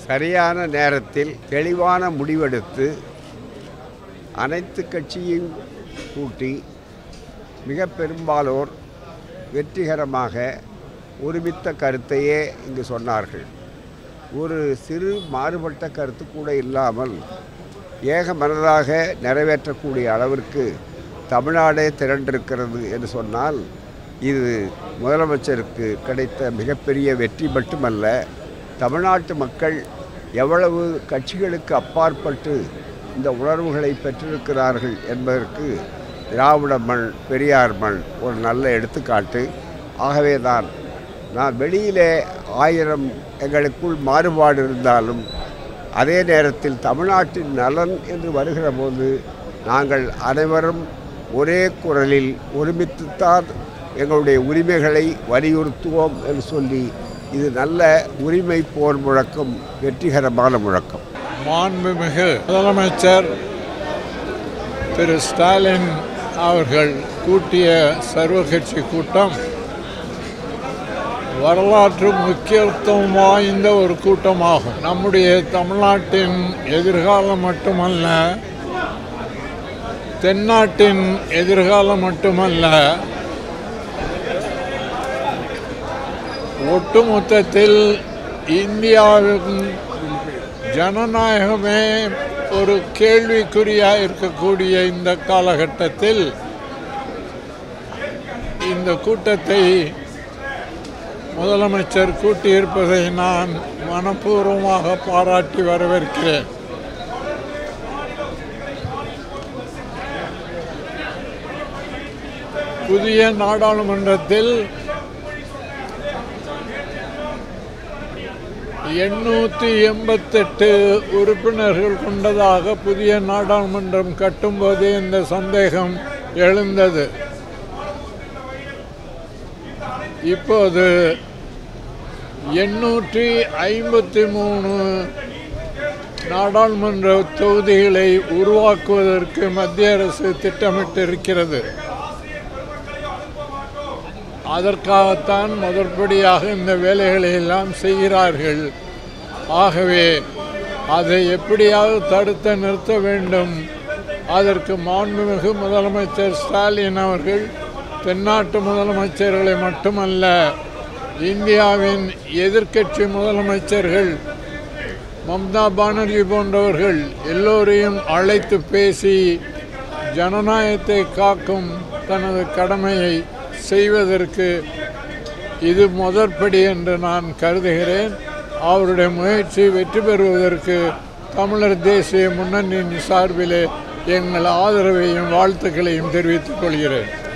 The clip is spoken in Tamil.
சரியான நேரத்தில் தெளிவான முடிவெடுத்து அனைத்து கட்சியும் கூட்டி மிக பெரும்பாலோர் வெற்றிகரமாக ஒருமித்த கருத்தையே இங்கு சொன்னார்கள். ஒரு சிறு மாறுபட்ட கருத்து கூட இல்லாமல் ஏக மனதாக நிறைவேற்றக்கூடிய அளவிற்கு தமிழ்நாடே திரண்டிருக்கிறது என்று சொன்னால் இது முதலமைச்சருக்கு கிடைத்த மிகப்பெரிய வெற்றி மட்டுமல்ல, தமிழ்நாட்டு மக்கள் எவ்வளவு கட்சிகளுக்கு அப்பாற்பட்டு இந்த உணர்வுகளை பெற்றிருக்கிறார்கள் என்பதற்கு திராவிட மண், பெரியார் மண் ஒரு நல்ல எடுத்துக்காட்டு. ஆகவே தான் நான் வெளியிலே 1000 எங்களுக்குள் மாறுபாடு இருந்தாலும் அதே நேரத்தில் தமிழ்நாட்டின் நலன் என்று வருகிற போது நாங்கள் அனைவரும் ஒரே குரலில் ஒருமித்துத்தான் எங்களுடைய உரிமைகளை வலியுறுத்துவோம் என்று சொல்லி இது நல்ல உரிமை போர் முழக்கம், வெற்றிகரமான முழக்கம். மாண்புமிகு முதலமைச்சர் திரு ஸ்டாலின் அவர்கள் கூட்டிய சர்வகட்சி கூட்டம் வரலாற்று முக்கியத்துவம் வாய்ந்த ஒரு கூட்டமாகும். நம்முடைய தமிழ்நாட்டின் எதிர்காலம் மட்டுமல்ல, தென்னாட்டின் எதிர்காலம் மட்டுமல்ல, ஒட்டுமொத்தத்தில் இந்தியாவின் ஜனநாயகமே ஒரு கேள்விக்குறியாக இருக்கக்கூடிய இந்த காலகட்டத்தில் இந்த கூட்டத்தை முதலமைச்சர் கூட்டியிருப்பதை நான் மனப்பூர்வமாக பாராட்டி வரவேற்கிறேன். புதிய நாடாளுமன்றத்தில் 888 உறுப்பினர்கள் கொண்டதாக புதிய நாடாளுமன்றம் கட்டும்போது இந்த சந்தேகம் எழுந்தது. இப்போது 853 நாடாளுமன்ற தொகுதிகளை உருவாக்குவதற்கு மத்திய அரசு திட்டமிட்டிருக்கிறது. அதற்காகத்தான் முதற்படியாக இந்த வேலைகளை எல்லாம் செய்கிறார்கள். ஆகவே அதை எப்படியாவது தடுத்து நிறுத்த வேண்டும். அதற்கு மாண்புமிகு முதலமைச்சர் ஸ்டாலின் அவர்கள் தென்னாட்டு முதலமைச்சர்களை மட்டுமல்ல, இந்தியாவின் எதிர்க்கட்சி முதலமைச்சர்கள் மம்தா பானர்ஜி போன்றவர்கள் எல்லோரையும் அழைத்து பேசி ஜனநாயகத்தை காக்கும் தனது கடமையை செய்வதற்கு இது முதற்படி என்று நான் கருதுகிறேன். அவருடைய முயற்சி வெற்றி பெறுவதற்கு தமிழர் தேசிய முன்னணியின் சார்பிலே எங்கள் ஆதரவையும் வாழ்த்துக்களையும் தெரிவித்துக் கொள்கிறேன்.